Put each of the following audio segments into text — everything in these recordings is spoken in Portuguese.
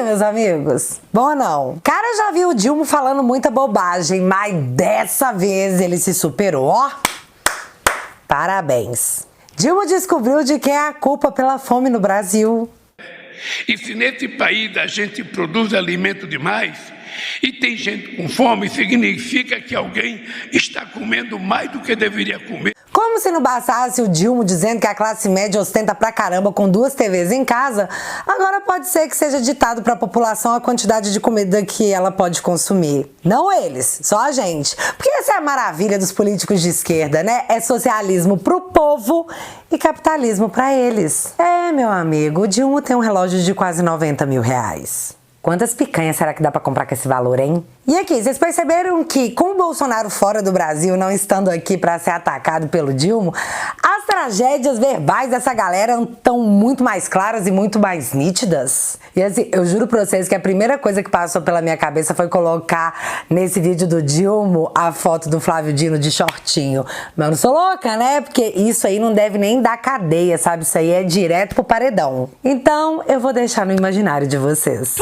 aí, meus amigos? Bom ou não? Cara, já viu o Dilma falando muita bobagem, mas dessa vez ele se superou, ó. Parabéns. Dilma descobriu de quem é a culpa pela fome no Brasil. E se nesse país a gente produz alimento demais e tem gente com fome, significa que alguém está comendo mais do que deveria comer. Como se não bastasse o Dilma dizendo que a classe média ostenta pra caramba com 2 TVs em casa, agora pode ser que seja ditado pra população a quantidade de comida que ela pode consumir. Não eles, só a gente. Porque essa é a maravilha dos políticos de esquerda, né? É socialismo pro povo e capitalismo pra eles. É, meu amigo, o Dilma tem um relógio de quase 90 mil reais. Quantas picanhas será que dá pra comprar com esse valor, hein? E aqui, vocês perceberam que, com o Bolsonaro fora do Brasil, não estando aqui pra ser atacado pelo Dilma, as tragédias verbais dessa galera estão muito mais claras e muito mais nítidas? E assim, eu juro pra vocês que a primeira coisa que passou pela minha cabeça foi colocar nesse vídeo do Dilma a foto do Flávio Dino de shortinho. Mas eu não sou louca, né? Porque isso aí não deve nem dar cadeia, sabe? Isso aí é direto pro paredão. Então, eu vou deixar no imaginário de vocês.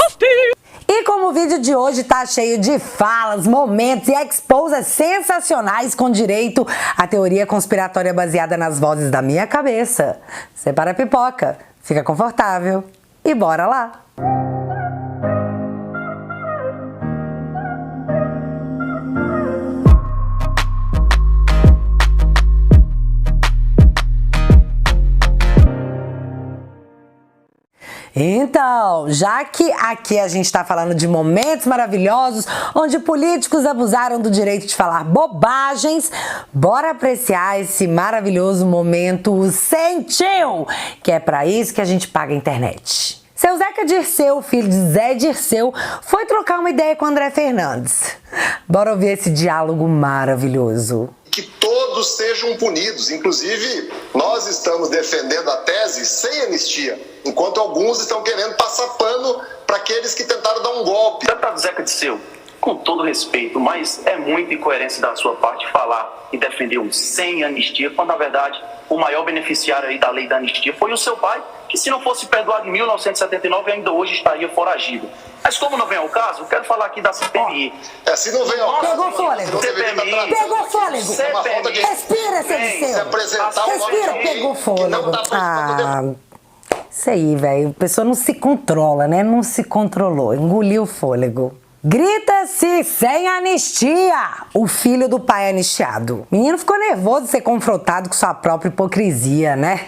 E como o vídeo de hoje tá cheio de falas, momentos e exposes sensacionais com direito à teoria conspiratória baseada nas vozes da minha cabeça, separa a pipoca, fica confortável e bora lá! Então, já que aqui a gente tá falando de momentos maravilhosos onde políticos abusaram do direito de falar bobagens, bora apreciar esse maravilhoso momento sentiu, que é pra isso que a gente paga a internet. Seu Zeca Dirceu, filho de Zé Dirceu, foi trocar uma ideia com André Fernandes. Bora ouvir esse diálogo maravilhoso. Que todos sejam punidos, inclusive nós estamos defendendo a tese sem anistia, enquanto alguns estão querendo passar pano para aqueles que tentaram dar um golpe. Deputado Zeca Dirceu, com todo respeito, mas é muita incoerência da sua parte falar e defender um sem anistia, quando na verdade o maior beneficiário aí da lei da anistia foi o seu pai, que se não fosse perdoado em 1979 ainda hoje estaria foragido. Mas como não vem ao caso, eu quero falar aqui da CPMI. Se não vem ao caso, pegou fôlego. CPMI, pegou fôlego. CPMI, respira, Zé Dirceu. Respira, pegou fôlego. Isso aí, velho. A pessoa não se controla, né? Não se controlou. Engoliu o fôlego. Grita-se sem anistia! O filho do pai anistiado. O menino ficou nervoso de ser confrontado com sua própria hipocrisia, né?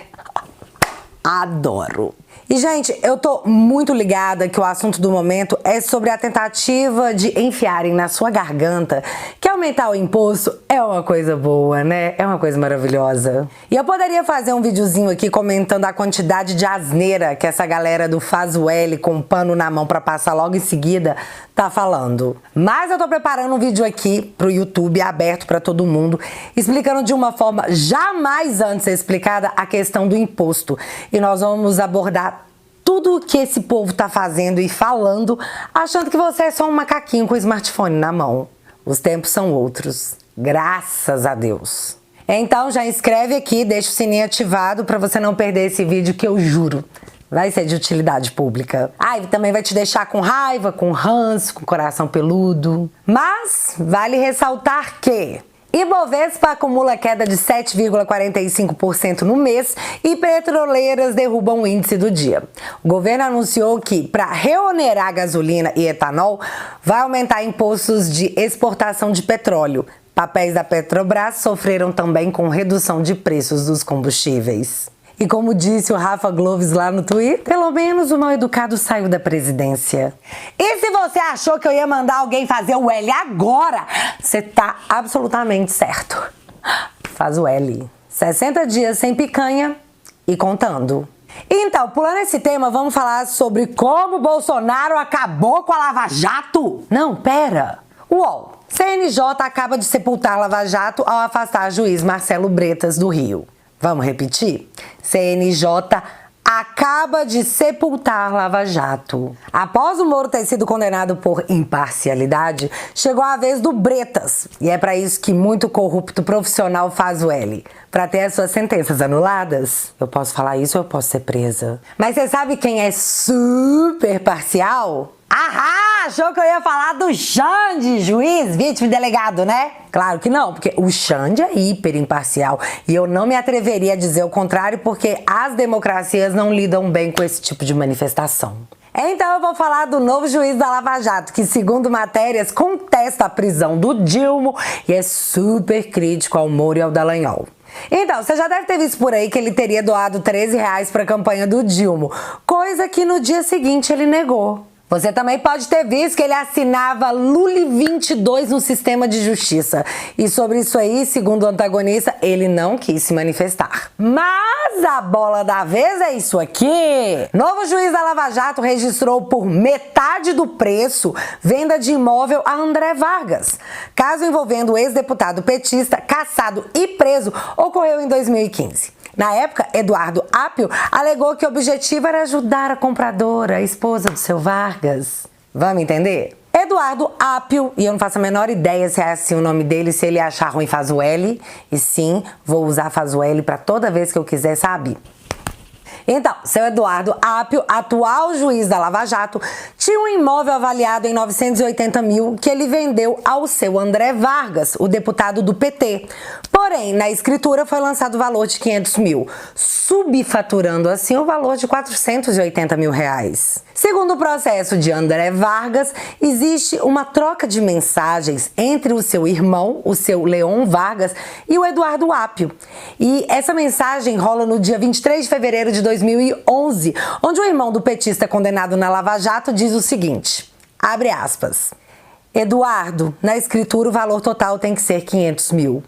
Adoro! E, gente, eu tô muito ligada que o assunto do momento é sobre a tentativa de enfiarem na sua garganta que aumentar o imposto é uma coisa boa, né? É uma coisa maravilhosa. E eu poderia fazer um videozinho aqui comentando a quantidade de asneira que essa galera do Faz o L com pano na mão pra passar logo em seguida tá falando. Mas eu tô preparando um vídeo aqui pro YouTube aberto pra todo mundo, explicando de uma forma jamais antes explicada a questão do imposto. E nós vamos abordar tudo o que esse povo tá fazendo e falando, achando que você é só um macaquinho com o smartphone na mão. Os tempos são outros, graças a Deus. Então já inscreve aqui, deixa o sininho ativado para você não perder esse vídeo que eu juro vai ser de utilidade pública. E também vai te deixar com raiva, com ranço, com coração peludo. Mas vale ressaltar que Ibovespa acumula queda de 7,45% no mês e petroleiras derrubam o índice do dia. O governo anunciou que, para reonerar gasolina e etanol, vai aumentar impostos de exportação de petróleo. Papéis da Petrobras sofreram também com redução de preços dos combustíveis. E como disse o Rafa Gloves lá no Twitter, pelo menos o mal educado saiu da presidência. E se você achou que eu ia mandar alguém fazer o L agora, você tá absolutamente certo. Faz o L. 60 dias sem picanha e contando. Então, pulando esse tema, vamos falar sobre como Bolsonaro acabou com a Lava Jato? Não, pera. UOL. CNJ acaba de sepultar a Lava Jato ao afastar o juiz Marcelo Bretas do Rio. Vamos repetir? CNJ acaba acaba de sepultar Lava Jato. Após o Moro ter sido condenado por imparcialidade, chegou a vez do Bretas. E é para isso que muito corrupto profissional faz o L. Para ter as suas sentenças anuladas. Eu posso falar isso ou eu posso ser presa? Mas você sabe quem é super parcial? Ahá! Achou que eu ia falar do Xande, juiz, vítima e delegado, né? Claro que não, porque o Xande é hiper imparcial e eu não me atreveria a dizer o contrário porque as democracias não lidam bem com esse tipo de manifestação. Então eu vou falar do novo juiz da Lava Jato, que segundo matérias contesta a prisão do Dilma e é super crítico ao Moro e ao Dallagnol. Então, você já deve ter visto por aí que ele teria doado R$13 para a campanha do Dilma, coisa que no dia seguinte ele negou. Você também pode ter visto que ele assinava Luli 22 no sistema de justiça. E sobre isso aí, segundo o antagonista, ele não quis se manifestar. Mas a bola da vez é isso aqui. Novo juiz da Lava Jato registrou por metade do preço venda de imóvel a André Vargas. Caso envolvendo o ex-deputado petista, caçado e preso, ocorreu em 2015. Na época, Eduardo Apio alegou que o objetivo era ajudar a compradora, a esposa do seu Vargas. Vamos entender? Eduardo Apio, e eu não faço a menor ideia se é assim o nome dele, se ele achar ruim faz o L, e sim, vou usar faz o L pra toda vez que eu quiser, sabe? Então, seu Eduardo Apio, atual juiz da Lava Jato, tinha um imóvel avaliado em 980 mil que ele vendeu ao seu André Vargas, o deputado do PT. Porém, na escritura foi lançado o valor de 500 mil, subfaturando assim o valor de 480 mil reais. Segundo o processo de André Vargas, existe uma troca de mensagens entre o seu irmão, o seu Leon Vargas, e o Eduardo Apio. E essa mensagem rola no dia 23 de fevereiro de 2011, onde o irmão do petista condenado na Lava Jato diz o seguinte, abre aspas, Eduardo, na escritura o valor total tem que ser 500 mil.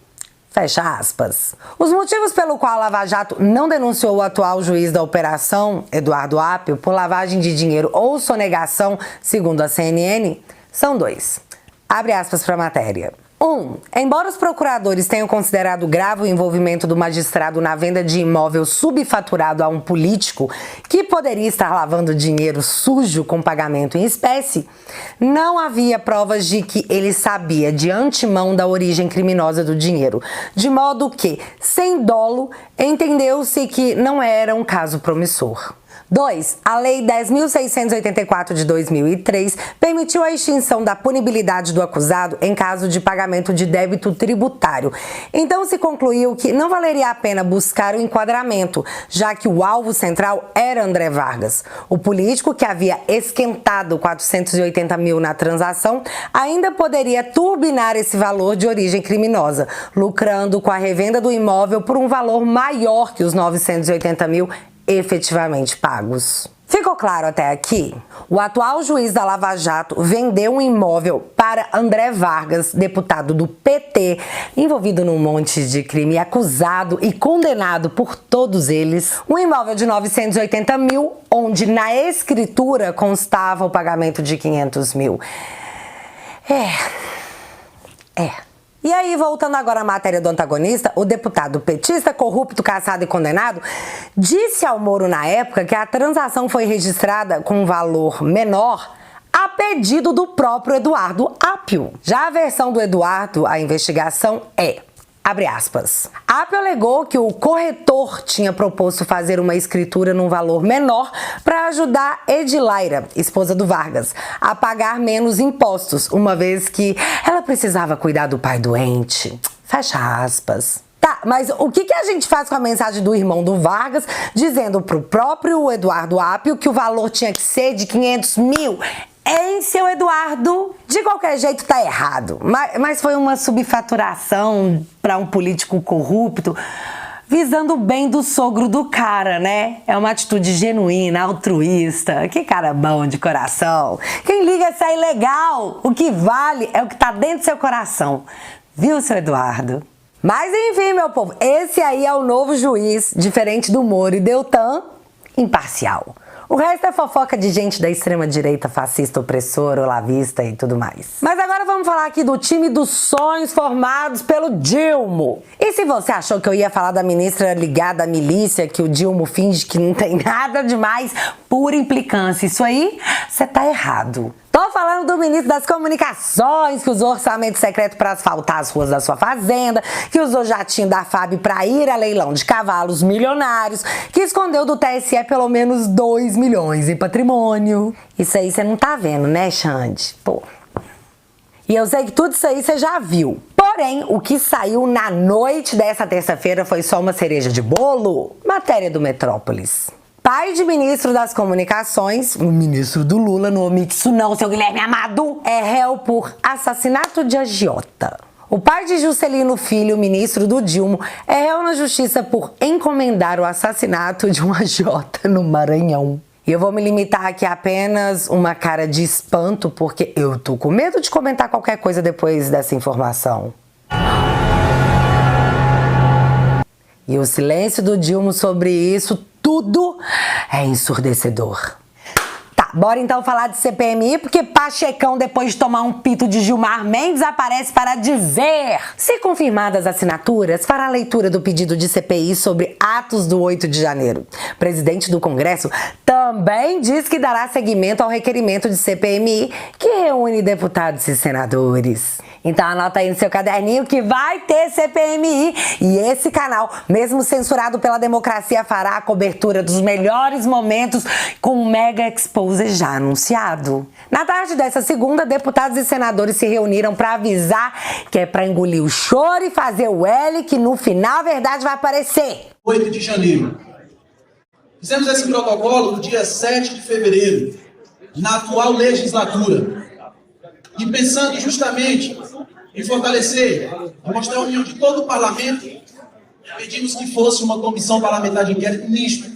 Fecha aspas. Os motivos pelo qual a Lava Jato não denunciou o atual juiz da operação, Eduardo Apio, por lavagem de dinheiro ou sonegação, segundo a CNN, são dois. Abre aspas para a matéria. 1. Embora os procuradores tenham considerado grave o envolvimento do magistrado na venda de imóvel subfaturado a um político que poderia estar lavando dinheiro sujo com pagamento em espécie, não havia provas de que ele sabia de antemão da origem criminosa do dinheiro, de modo que, sem dolo, entendeu-se que não era um caso promissor. 2. A Lei 10.684 de 2003 permitiu a extinção da punibilidade do acusado em caso de pagamento de débito tributário. Então se concluiu que não valeria a pena buscar o enquadramento, já que o alvo central era André Vargas. O político que havia esquentado 480 mil na transação ainda poderia turbinar esse valor de origem criminosa, lucrando com a revenda do imóvel por um valor maior que os 980 mil efetivamente pagos. Ficou claro até aqui? O atual juiz da Lava Jato vendeu um imóvel para André Vargas, deputado do PT, envolvido num monte de crime, acusado e condenado por todos eles. Um imóvel de 980 mil, onde na escritura constava o pagamento de 500 mil. E aí, voltando agora à matéria do antagonista, o deputado petista, corrupto, caçado e condenado, disse ao Moro na época que a transação foi registrada com um valor menor a pedido do próprio Eduardo Apio. Já a versão do Eduardo, a investigação é... Abre aspas. Apio alegou que o corretor tinha proposto fazer uma escritura num valor menor para ajudar Edilaira, esposa do Vargas, a pagar menos impostos, uma vez que ela precisava cuidar do pai doente. Fecha aspas. Tá, mas o que a gente faz com a mensagem do irmão do Vargas dizendo pro próprio Eduardo Apio que o valor tinha que ser de 500 mil? Em seu Eduardo, de qualquer jeito tá errado, mas foi uma subfaturação para um político corrupto visando o bem do sogro do cara, né? É uma atitude genuína, altruísta, que cara bom de coração. Quem liga é sair legal, o que vale é o que tá dentro do seu coração, viu, seu Eduardo? Mas enfim, meu povo, esse aí é o novo juiz, diferente do Moro e Deltan, imparcial. O resto é fofoca de gente da extrema-direita fascista, opressora, olavista e tudo mais. Mas agora vamos falar aqui do time dos sonhos formados pelo Dilmo. E se você achou que eu ia falar da ministra ligada à milícia, que o Dilmo finge que não tem nada demais, pura implicância, isso aí, você tá errado. Tô falando do ministro das Comunicações, que usou orçamento secreto para asfaltar as ruas da sua fazenda, que usou jatinho da FAB para ir a leilão de cavalos milionários, que escondeu do TSE pelo menos 2 milhões em patrimônio. Isso aí você não tá vendo, né, Xande? Pô. E eu sei que tudo isso aí você já viu. Porém, o que saiu na noite dessa terça-feira foi só uma cereja de bolo. Matéria do Metrópolis. Pai de ministro das Comunicações, o ministro do Lula, não omite isso não, seu Guilherme Amado, é réu por assassinato de agiota. O pai de Juscelino Filho, ministro do Dilma, é réu na justiça por encomendar o assassinato de um agiota no Maranhão. E eu vou me limitar aqui a apenas uma cara de espanto, porque eu tô com medo de comentar qualquer coisa depois dessa informação. E o silêncio do Dilma sobre isso tudo é ensurdecedor. Tá, bora então falar de CPMI, porque Pachecão, depois de tomar um pito de Gilmar Mendes, aparece para dizer: se confirmadas as assinaturas, fará a leitura do pedido de CPI sobre atos do 8 de janeiro. O presidente do Congresso também diz que dará seguimento ao requerimento de CPMI, que reúne deputados e senadores. Então anota aí no seu caderninho que vai ter CPMI e esse canal, mesmo censurado pela democracia, fará a cobertura dos melhores momentos com um mega expose já anunciado. Na tarde dessa segunda, deputados e senadores se reuniram para avisar que é para engolir o choro e fazer o L, que no final a verdade vai aparecer. 8 de janeiro. Fizemos esse protocolo no dia 7 de fevereiro, na atual legislatura. E pensando justamente em fortalecer, em mostrar a união de todo o parlamento, pedimos que fosse uma comissão parlamentar de inquérito mista,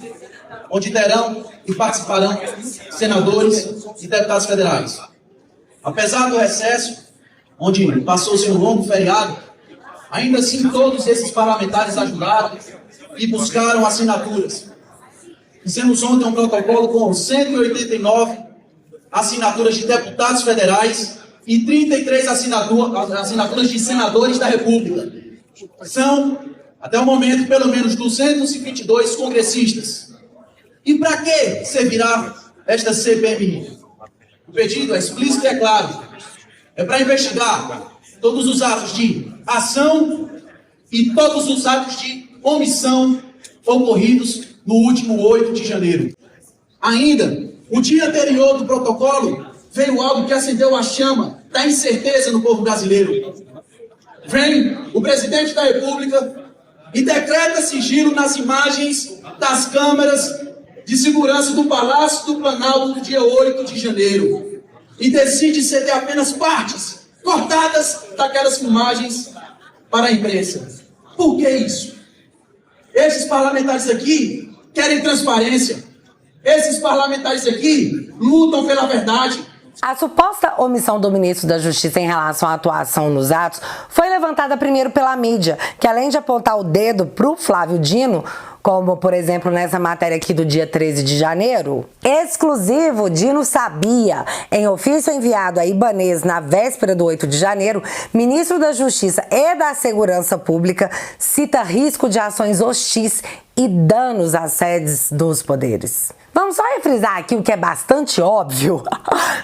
onde terão e participarão senadores e deputados federais. Apesar do recesso, onde passou-se um longo feriado, ainda assim todos esses parlamentares ajudaram e buscaram assinaturas. Fizemos ontem um protocolo com 189 assinaturas de deputados federais e 33 assinaturas de senadores da República. São, até o momento, pelo menos 222 congressistas. E para que servirá esta CPMI? O pedido é explícito e é claro. É para investigar todos os atos de ação e todos os atos de omissão ocorridos no último 8 de janeiro. Ainda, o dia anterior do protocolo, veio algo que acendeu a chama da incerteza no povo brasileiro. Vem o presidente da República e decreta sigilo nas imagens das câmeras de segurança do Palácio do Planalto no dia 8 de janeiro. E decide ceder apenas partes cortadas daquelas filmagens para a imprensa. Por que isso? Esses parlamentares aqui querem transparência. Esses parlamentares aqui lutam pela verdade. A suposta omissão do ministro da Justiça em relação à atuação nos atos foi levantada primeiro pela mídia, que além de apontar o dedo pro Flávio Dino, como, por exemplo, nessa matéria aqui do dia 13 de janeiro, exclusivo, Dino sabia, em ofício enviado a Ibanez na véspera do 8 de janeiro, ministro da Justiça e da Segurança Pública cita risco de ações hostis e danos às sedes dos poderes. Vamos só refrisar aqui o que é bastante óbvio.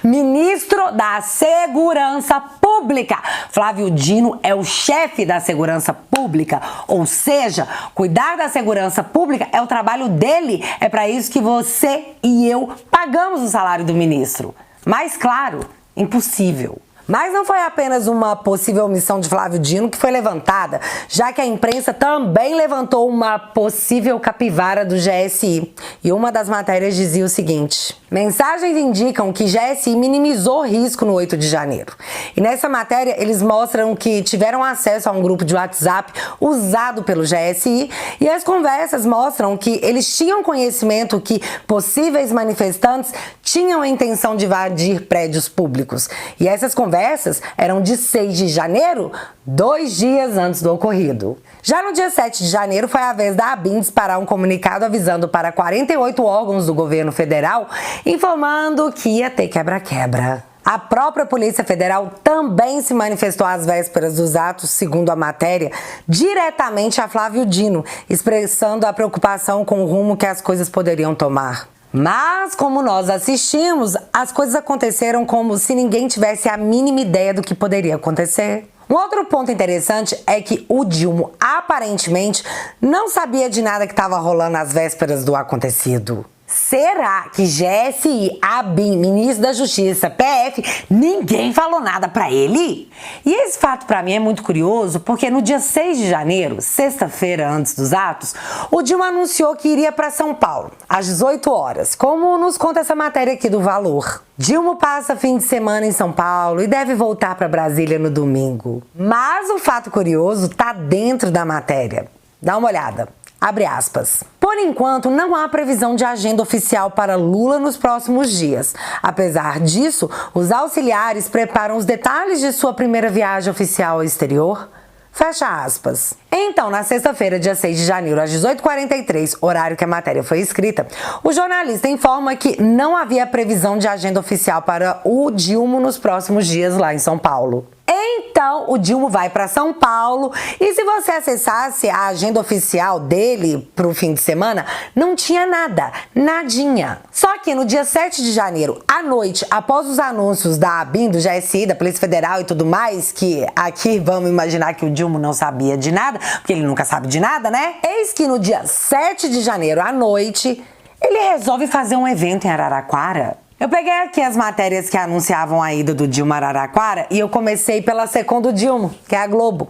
Ministro da Segurança Pública. Flávio Dino é o chefe da Segurança Pública, ou seja, cuidar da segurança pública é o trabalho dele. É para isso que você e eu pagamos o salário do ministro. Mas, claro, impossível. Mas não foi apenas uma possível omissão de Flávio Dino que foi levantada, já que a imprensa também levantou uma possível capivara do GSI. E uma das matérias dizia o seguinte: mensagens indicam que GSI minimizou o risco no 8 de janeiro. E nessa matéria eles mostram que tiveram acesso a um grupo de WhatsApp usado pelo GSI e as conversas mostram que eles tinham conhecimento que possíveis manifestantes tinham a intenção de invadir prédios públicos. E essas conversas conversas eram de 6 de janeiro, 2 dias antes do ocorrido. Já no dia 7 de janeiro foi a vez da ABIN disparar um comunicado avisando para 48 órgãos do governo federal, informando que ia ter quebra-quebra. A própria Polícia Federal também se manifestou às vésperas dos atos, segundo a matéria, diretamente a Flávio Dino, expressando a preocupação com o rumo que as coisas poderiam tomar. Mas, como nós assistimos, as coisas aconteceram como se ninguém tivesse a mínima ideia do que poderia acontecer. Um outro ponto interessante é que o Dilma aparentemente não sabia de nada que estava rolando às vésperas do acontecido. Será que GSI, ABIN, Ministro da Justiça, PF, ninguém falou nada pra ele? E esse fato pra mim é muito curioso porque no dia 6 de janeiro, sexta-feira antes dos atos, o Dilma anunciou que iria para São Paulo, às 18 horas, como nos conta essa matéria aqui do Valor. Dilma passa fim de semana em São Paulo e deve voltar para Brasília no domingo. Mas o fato curioso tá dentro da matéria. Dá uma olhada. Abre aspas. Por enquanto, não há previsão de agenda oficial para Lula nos próximos dias. Apesar disso, os auxiliares preparam os detalhes de sua primeira viagem oficial ao exterior. Fecha aspas. Então, na sexta-feira, dia 6 de janeiro, às 18h43, horário que a matéria foi escrita, o jornalista informa que não havia previsão de agenda oficial para o Dilma nos próximos dias lá em São Paulo. Então, o Dilma vai para São Paulo e se você acessasse a agenda oficial dele para o fim de semana, não tinha nada, nadinha. Só que no dia 7 de janeiro, à noite, após os anúncios da ABIN, do GSI, da Polícia Federal e tudo mais, que aqui vamos imaginar que o Dilma não sabia de nada, porque ele nunca sabe de nada, né? Eis que no dia 7 de janeiro, à noite, ele resolve fazer um evento em Araraquara. Eu peguei aqui as matérias que anunciavam a ida do Dilma a Araraquara e eu comecei pela Secom do Dilma, que é a Globo.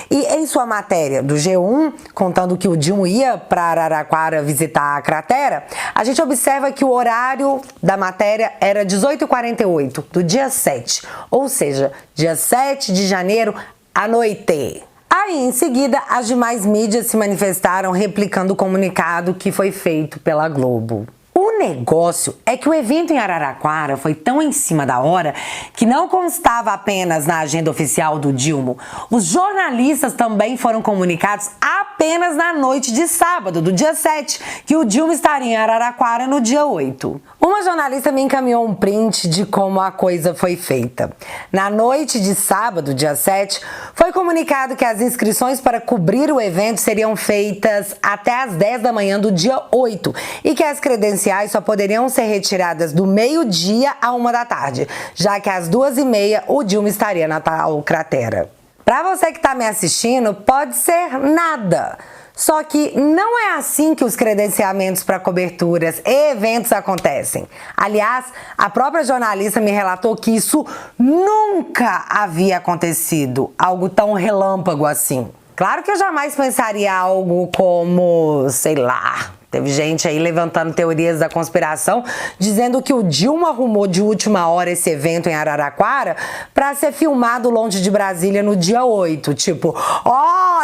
E em sua matéria do G1, contando que o Dilma ia para Araraquara visitar a cratera, a gente observa que o horário da matéria era 18h48, do dia 7, ou seja, dia 7 de janeiro à noite. Aí, em seguida, as demais mídias se manifestaram replicando o comunicado que foi feito pela Globo. O negócio é que o evento em Araraquara foi tão em cima da hora que não constava apenas na agenda oficial do Dilma. Os jornalistas também foram comunicados apenas na noite de sábado, do dia 7, que o Dilma estaria em Araraquara no dia 8. Uma jornalista me encaminhou um print de como a coisa foi feita. Na noite de sábado, dia 7, foi comunicado que as inscrições para cobrir o evento seriam feitas até às 10 da manhã do dia 8 e que as credenciais só poderiam ser retiradas do meio-dia à 1 da tarde, já que às 2h30 o Dilma estaria na tal cratera. Para você que está me assistindo, pode ser nada. Só que não é assim que os credenciamentos para coberturas e eventos acontecem. Aliás, a própria jornalista me relatou que isso nunca havia acontecido, algo tão relâmpago assim. Claro que eu jamais pensaria algo como, sei lá... Teve gente aí levantando teorias da conspiração, dizendo que o Dilma arrumou de última hora esse evento em Araraquara para ser filmado longe de Brasília no dia 8. Tipo,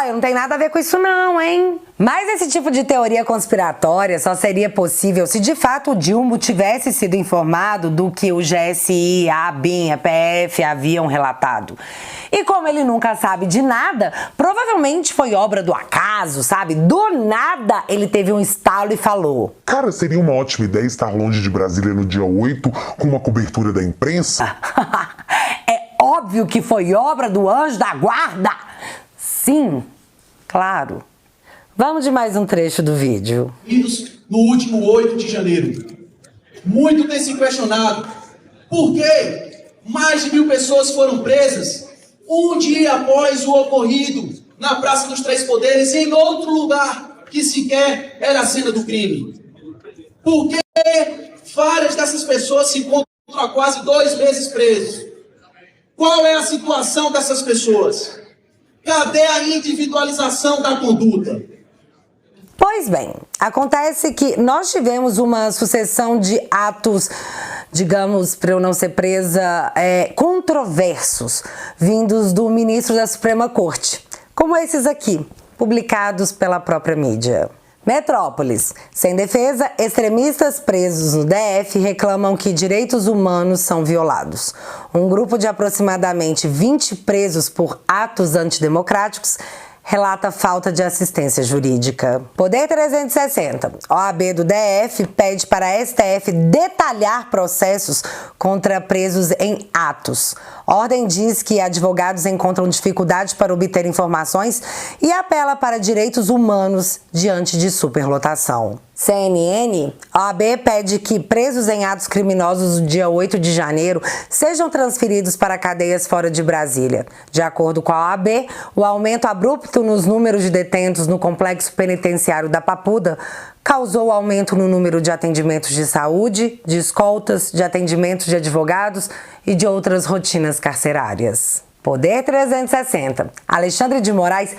eu não tenho nada a ver com isso não, hein? Mas esse tipo de teoria conspiratória só seria possível se de fato o Dilma tivesse sido informado do que o GSI, a ABIN, a PF haviam relatado. E como ele nunca sabe de nada, provavelmente foi obra do acaso, sabe? Do nada ele teve um estalo e falou: cara, seria uma ótima ideia estar longe de Brasília no dia 8 com uma cobertura da imprensa? É óbvio que foi obra do anjo da guarda. Sim, claro. Vamos de mais um trecho do vídeo. No último 8 de janeiro. Muito tem se questionado por que mais de 1000 pessoas foram presas um dia após o ocorrido na Praça dos Três Poderes, em outro lugar que sequer era a cena do crime. Por que várias dessas pessoas se encontram há quase 2 meses presos? Qual é a situação dessas pessoas? Cadê a individualização da conduta? Pois bem, acontece que nós tivemos uma sucessão de atos, digamos, para eu não ser presa, controversos, vindos do ministro da Suprema Corte, como esses aqui, publicados pela própria mídia. Metrópolis. Sem defesa, extremistas presos no DF reclamam que direitos humanos são violados. Um grupo de aproximadamente 20 presos por atos antidemocráticos relata falta de assistência jurídica. Poder 360. OAB do DF pede para a STF detalhar processos contra presos em atos. Ordem diz que advogados encontram dificuldade para obter informações e apela para direitos humanos diante de superlotação. CNN, a OAB pede que presos em atos criminosos do dia 8 de janeiro sejam transferidos para cadeias fora de Brasília. De acordo com a OAB, o aumento abrupto nos números de detentos no complexo penitenciário da Papuda causou aumento no número de atendimentos de saúde, de escoltas, de atendimentos de advogados e de outras rotinas carcerárias. Poder 360. Alexandre de Moraes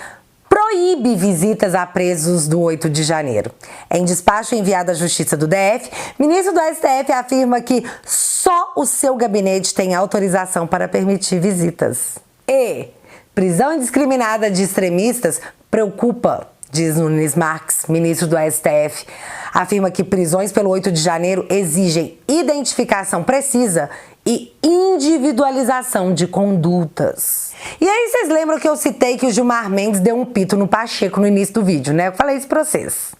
proíbe visitas a presos do 8 de janeiro. Em despacho enviado à Justiça do DF, ministro do STF afirma que só o seu gabinete tem autorização para permitir visitas. E prisão indiscriminada de extremistas preocupa, diz Nunes Marques, ministro do STF. Afirma que prisões pelo 8 de janeiro exigem identificação precisa e individualização de condutas. E aí vocês lembram que eu citei que o Gilmar Mendes deu um pito no Pacheco no início do vídeo, né? Eu falei isso pra vocês.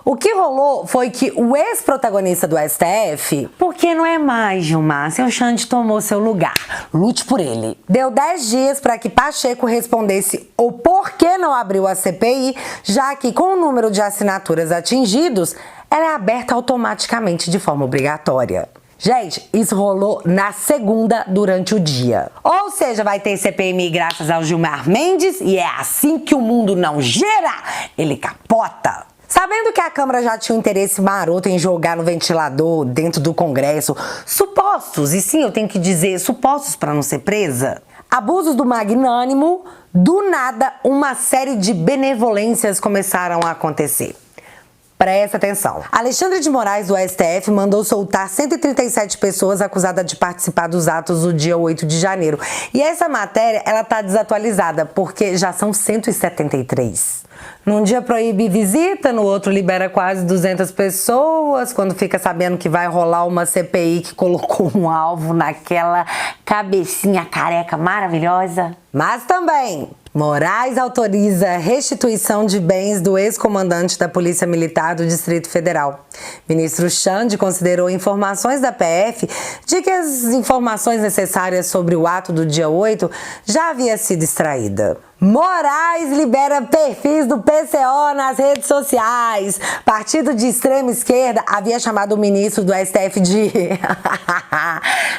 O que rolou foi que o ex-protagonista do STF, porque não é mais Gilmar, seu Xande tomou seu lugar, lute por ele, deu 10 dias para que Pacheco respondesse o porquê não abriu a CPI, já que com o número de assinaturas atingidos, ela é aberta automaticamente de forma obrigatória. Gente, isso rolou na segunda durante o dia. Ou seja, vai ter CPMI graças ao Gilmar Mendes e é assim que o mundo não gira, ele capota. Sabendo que a Câmara já tinha um interesse maroto em jogar no ventilador dentro do Congresso, supostos, e sim, eu tenho que dizer supostos para não ser presa, abusos do magnânimo, do nada uma série de benevolências começaram a acontecer. Presta atenção. Alexandre de Moraes, do STF, mandou soltar 137 pessoas acusadas de participar dos atos do dia 8 de janeiro. E essa matéria, ela tá desatualizada, porque já são 173. Num dia proíbe visita, no outro libera quase 200 pessoas, quando fica sabendo que vai rolar uma CPI que colocou um alvo naquela cabecinha careca maravilhosa. Mas também, Moraes autoriza restituição de bens do ex-comandante da Polícia Militar do Distrito Federal. Ministro Xande considerou informações da PF de que as informações necessárias sobre o ato do dia 8 já havia sido extraída. Moraes libera perfis do PCO nas redes sociais. Partido de extrema esquerda havia chamado o ministro do STF de...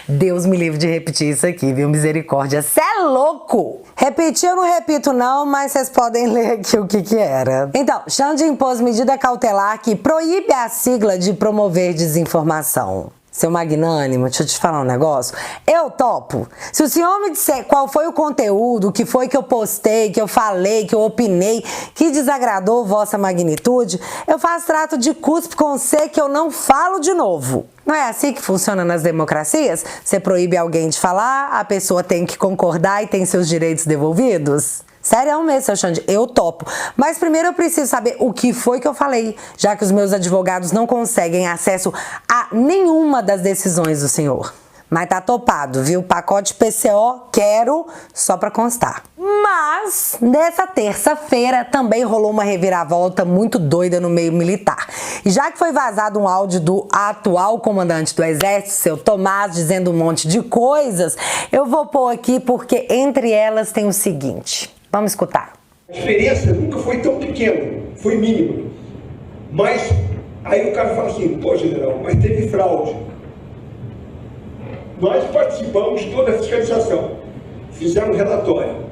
Deus me livre de repetir isso aqui, viu? Misericórdia. Cê é louco! Repetir eu não repito não, mas vocês podem ler aqui o que era. Então, Xande impôs medida cautelar que proíbe a sigla de promover desinformação. Seu magnânimo, deixa eu te falar um negócio. Eu topo. Se o senhor me disser qual foi o conteúdo, o que foi que eu postei, que eu falei, que eu opinei, que desagradou vossa magnitude, eu faço trato de cuspe com C que eu não falo de novo. Não é assim que funciona nas democracias? Você proíbe alguém de falar, a pessoa tem que concordar e tem seus direitos devolvidos? Sério mesmo, seu Xande, eu topo. Mas primeiro eu preciso saber o que foi que eu falei, já que os meus advogados não conseguem acesso a nenhuma das decisões do senhor. Mas tá topado, viu? Pacote PCO, quero, só pra constar. Mas, nessa terça-feira, também rolou uma reviravolta muito doida no meio militar. E já que foi vazado um áudio do atual comandante do Exército, seu Tomás, dizendo um monte de coisas, eu vou pôr aqui porque entre elas tem o seguinte. Vamos escutar. A diferença nunca foi tão pequena, foi mínima. Mas, aí o cara fala assim, pô, general, mas teve fraude. Nós participamos de toda a fiscalização, fizemos relatório,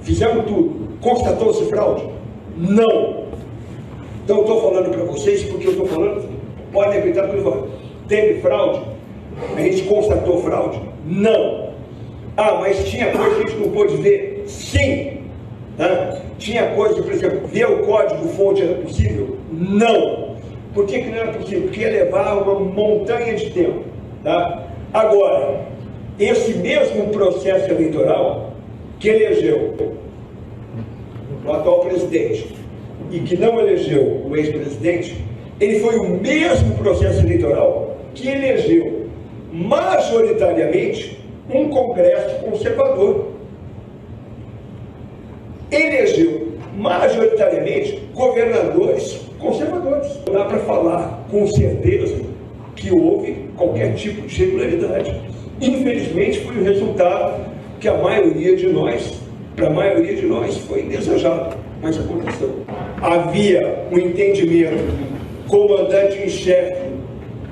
fizemos tudo. Constatou-se fraude? Não. Então, estou falando para vocês, porque eu estou falando, podem acreditar que eu estou falando. Teve fraude? A gente constatou fraude? Não. Ah, mas tinha coisa que a gente não pôde ver? Sim. Tinha coisa, por exemplo, ver o código-fonte era possível? Não. Por que não era possível? Porque ia levar uma montanha de tempo. Tá? Agora, esse mesmo processo eleitoral que elegeu o atual presidente e que não elegeu o ex-presidente, ele foi o mesmo processo eleitoral que elegeu majoritariamente um Congresso conservador. Elegeu majoritariamente governadores conservadores. Não dá para falar com certeza que houve qualquer tipo de irregularidade. Infelizmente foi o resultado que a maioria de nós, para a maioria de nós, foi desejado, mas aconteceu. Havia um entendimento, comandante em chefe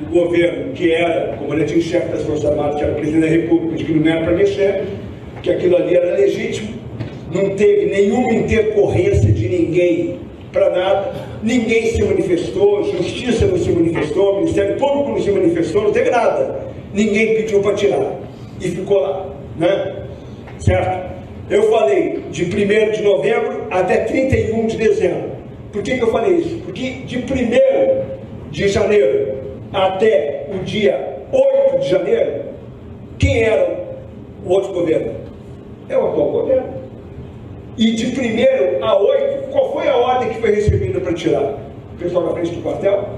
do governo, que era comandante em chefe das Forças Armadas, que era o presidente da República, de que não era para mexer, que aquilo ali era legítimo, não teve nenhuma intercorrência de ninguém para nada, ninguém se manifestou, Justiça não se manifestou, Ministério Público não se manifestou, não teve nada, ninguém pediu para tirar e ficou lá, né? Certo? Eu falei de 1º de novembro até 31 de dezembro. Por que eu falei isso? Porque de 1º de janeiro até o dia 8 de janeiro, quem era o outro governo? É o atual governo. E de 1º a 8, qual foi a ordem que foi recebida para tirar? O pessoal na frente do quartel?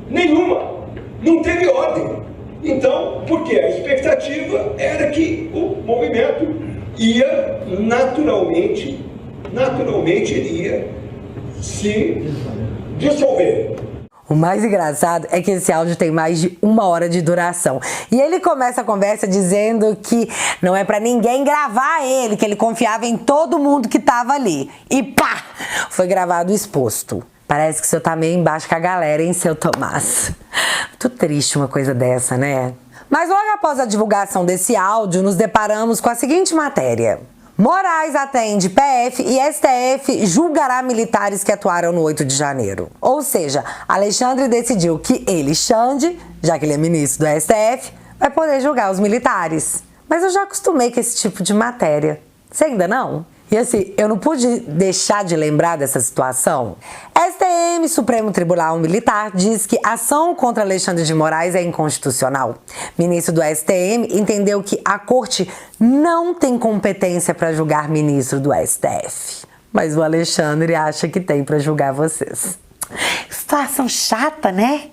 Nenhuma. Não teve ordem. Então, por quê? A expectativa era que o movimento ia naturalmente ele ia se dissolver. O mais engraçado é que esse áudio tem mais de 1 hora de duração. E ele começa a conversa dizendo que não é pra ninguém gravar ele, que ele confiava em todo mundo que tava ali. E pá! Foi gravado exposto. Parece que o senhor tá meio embaixo com a galera, hein, seu Tomás? Muito triste uma coisa dessa, né? Mas logo após a divulgação desse áudio, nos deparamos com a seguinte matéria. Moraes atende PF e STF julgará militares que atuaram no 8 de janeiro. Ou seja, Alexandre decidiu que ele, Xande, já que ele é ministro do STF, vai poder julgar os militares. Mas eu já acostumei com esse tipo de matéria. Você ainda não? E assim, eu não pude deixar de lembrar dessa situação. STM, Supremo Tribunal Militar, diz que a ação contra Alexandre de Moraes é inconstitucional. Ministro do STM entendeu que a corte não tem competência para julgar ministro do STF. Mas o Alexandre acha que tem para julgar vocês. Situação chata, né?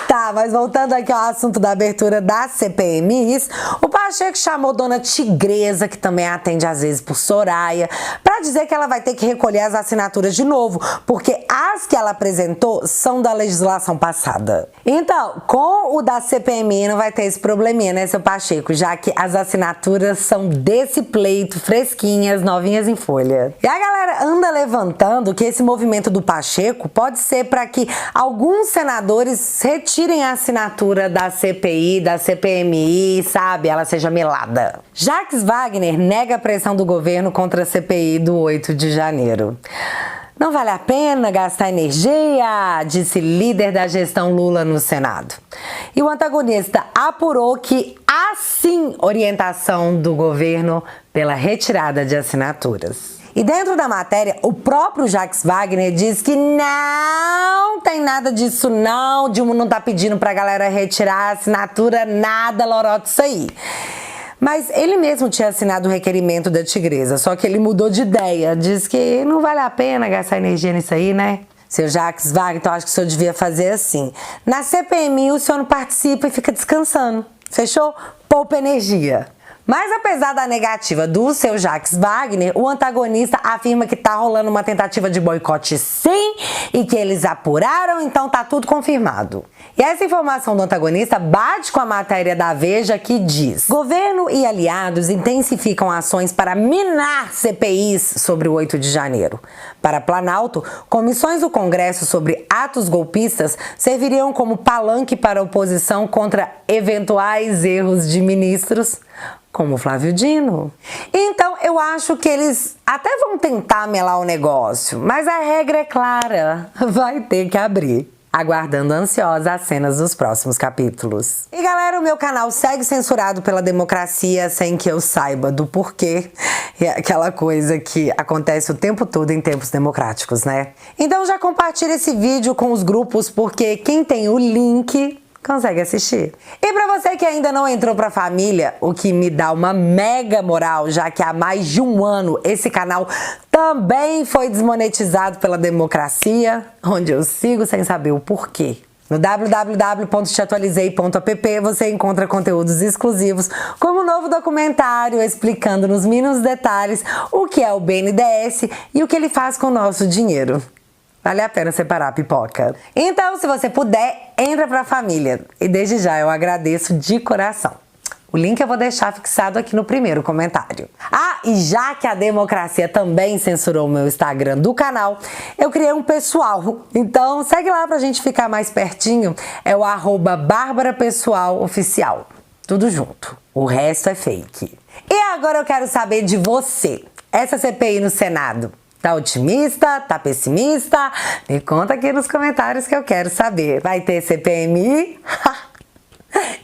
Tá, mas voltando aqui ao assunto da abertura da CPMIs, o Pacheco chamou Dona Tigresa, que também atende às vezes por Soraya, pra dizer que ela vai ter que recolher as assinaturas de novo, porque as que ela apresentou são da legislação passada. Então, com o da CPMI não vai ter esse probleminha, né, seu Pacheco, já que as assinaturas são desse pleito, fresquinhas, novinhas em folha. E a galera anda levantando que esse movimento do Pacheco pode ser para que alguns senadores retirem a assinatura da CPI, da CPMI, sabe? Ela seja melada. Jacques Wagner nega a pressão do governo contra a CPI do 8 de janeiro. Não vale a pena gastar energia, disse líder da gestão Lula no Senado. E o antagonista apurou que há sim orientação do governo pela retirada de assinaturas. E dentro da matéria, o próprio Jacques Wagner diz que não tem nada disso não, Dilma não tá pedindo pra galera retirar a assinatura, nada, lorota isso aí. Mas ele mesmo tinha assinado o requerimento da Tigresa, só que ele mudou de ideia, diz que não vale a pena gastar energia nisso aí, né? Seu Jacques Wagner, então acho que o senhor devia fazer assim. Na CPMI o senhor não participa e fica descansando, fechou? Poupa energia. Mas apesar da negativa do seu Jacques Wagner, o antagonista afirma que tá rolando uma tentativa de boicote sim e que eles apuraram, então tá tudo confirmado. E essa informação do antagonista bate com a matéria da Veja que diz: governo e aliados intensificam ações para minar CPIs sobre o 8 de janeiro. Para Planalto, comissões do Congresso sobre atos golpistas serviriam como palanque para a oposição contra eventuais erros de ministros, como Flávio Dino. Então, eu acho que eles até vão tentar melar o negócio, mas a regra é clara, vai ter que abrir. Aguardando ansiosa as cenas dos próximos capítulos. E galera, o meu canal segue censurado pela democracia sem que eu saiba do porquê. É aquela coisa que acontece o tempo todo em tempos democráticos, né? Então já compartilha esse vídeo com os grupos, porque quem tem o link consegue assistir. E pra você que ainda não entrou pra família, o que me dá uma mega moral, já que há mais de um ano esse canal também foi desmonetizado pela democracia, onde eu sigo sem saber o porquê. No www.teatualizei.app você encontra conteúdos exclusivos, como um novo documentário explicando nos mínimos detalhes o que é o BNDES e o que ele faz com o nosso dinheiro. Vale a pena separar a pipoca. Então, se você puder, entra pra família. E desde já eu agradeço de coração. O link eu vou deixar fixado aqui no primeiro comentário. Ah, e já que a democracia também censurou o meu Instagram do canal, eu criei um pessoal. Então segue lá pra gente ficar mais pertinho. É o @BárbaraPessoalOficial. Tudo junto. O resto é fake. E agora eu quero saber de você. Essa CPI no Senado, tá otimista? Tá pessimista? Me conta aqui nos comentários que eu quero saber. Vai ter CPMI?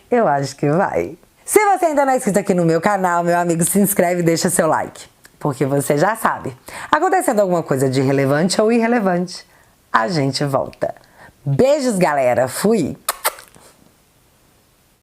Eu acho que vai. Se você ainda não é inscrito aqui no meu canal, meu amigo, se inscreve e deixa seu like. Porque você já sabe, acontecendo alguma coisa de relevante ou irrelevante, a gente volta. Beijos, galera. Fui!